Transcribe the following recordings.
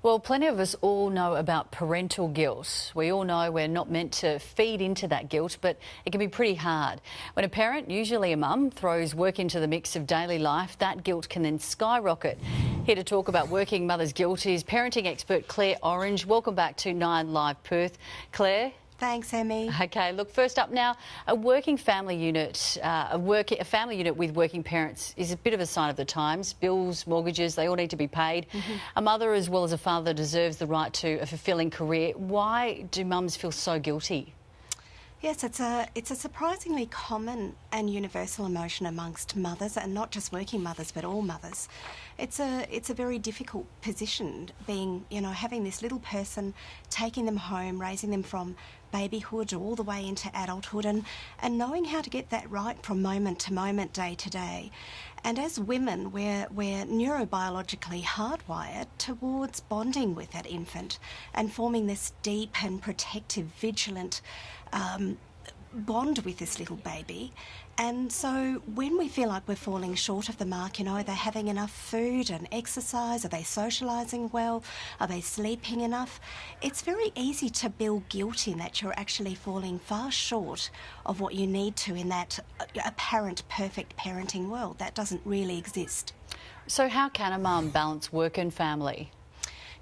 Well, plenty of us all know about parental guilt. We all know we're not meant to feed into that guilt, but it can be pretty hard. When a parent, usually a mum, throws work into the mix of daily life, that guilt can then skyrocket. Here to talk about working mothers' guilt is parenting expert Claire Orange. Welcome back to 9 Live Perth. Claire? Thanks, Emmy. Okay, look, first up now, a working family unit, a family unit with working parents is a bit of a sign of the times. Bills, mortgages, they all need to be paid. A mother as well as a father deserves the right to a fulfilling career. Why do mums feel so guilty? Yes, it's a surprisingly common and universal emotion amongst mothers, and not just working mothers, but all mothers. It's a very difficult position, being, having this little person, taking them home, raising them from babyhood all the way into adulthood, and knowing how to get that right from moment to moment, day to day. And as women, we're neurobiologically hardwired towards bonding with that infant and forming this deep and protective, vigilant bond with this little baby. And so when we feel like we're falling short of the mark, are they having enough food and exercise? Are they socialising well? Are they sleeping enough? It's very easy to build guilt in that you're actually falling far short of what you need to in that apparent perfect parenting world. That doesn't really exist. So how can a mum balance work and family?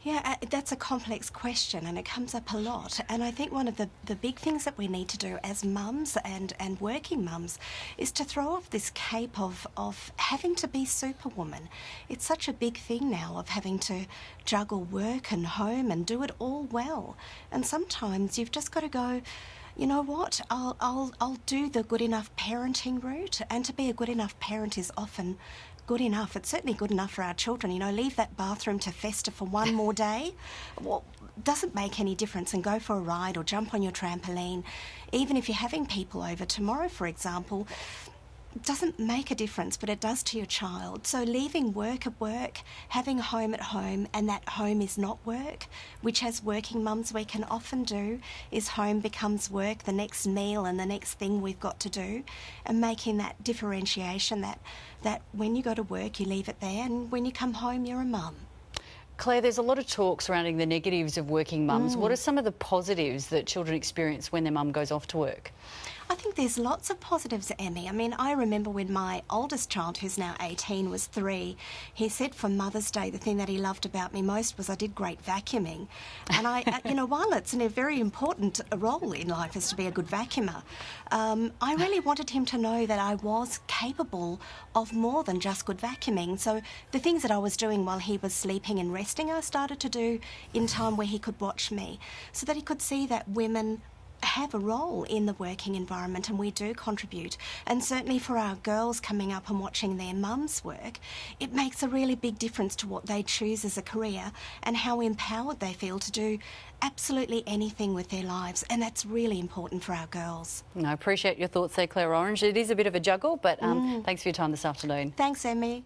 Yeah, that's a complex question, and it comes up a lot. And I think one of the big things that we need to do as mums and working mums is to throw off this cape of having to be superwoman. It's such a big thing now of having to juggle work and home and do it all well. And sometimes you've just got to go, you know what, I'll do the good enough parenting route, and to be a good enough parent is often good enough. It's certainly good enough for our children. Leave that bathroom to fester for one more day. Well, doesn't make any difference, and go for a ride or jump on your trampoline. Even if you're having people over tomorrow, for example, doesn't make a difference, but it does to your child. So leaving work at work, having home at home, and that home is not work, which as working mums we can often do, is home becomes work, the next meal and the next thing we've got to do, and making that differentiation that when you go to work you leave it there, and when you come home you're a mum. Claire, there's a lot of talk surrounding the negatives of working mums. What are some of the positives that children experience when their mum goes off to work? I think there's lots of positives, Emmy. I mean, I remember when my oldest child, who's now 18, was 3, he said for Mother's Day the thing that he loved about me most was I did great vacuuming. And I, while it's a very important role in life is to be a good vacuumer, I really wanted him to know that I was capable of more than just good vacuuming. So the things that I was doing while he was sleeping and resting, I started to do in time where he could watch me, so that he could see that women have a role in the working environment, and we do contribute. And certainly for our girls coming up and watching their mums work, it makes a really big difference to what they choose as a career and how empowered they feel to do absolutely anything with their lives, and that's really important for our girls. I appreciate your thoughts there, Claire Orange. It is a bit of a juggle, but thanks for your time this afternoon. Thanks, Emmy.